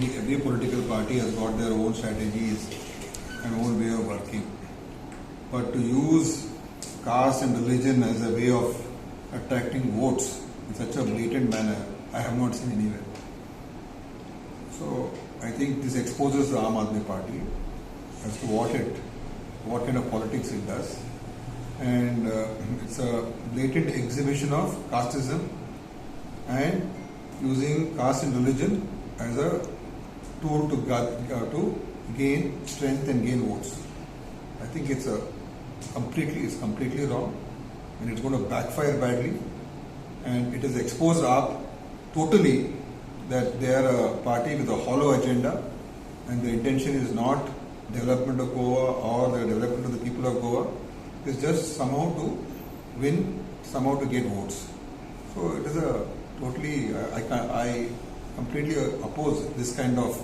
every political party has got their own strategies and own way of working. But to use caste and religion as a way of attracting votes in such a blatant manner, I have not seen anywhere. So I think this exposes the Aam Aadmi Party as to what kind of politics it does, and it's a blatant exhibition of casteism and using caste and religion as a tool to gain strength and gain votes. I think it's completely wrong, and it's going to backfire badly, and it has exposed AAP totally that they are a party with a hollow agenda, and their intention is not development of Goa or the development of the people of Goa. It's just somehow to win, somehow to get votes. So it is a totally, I completely oppose this kind of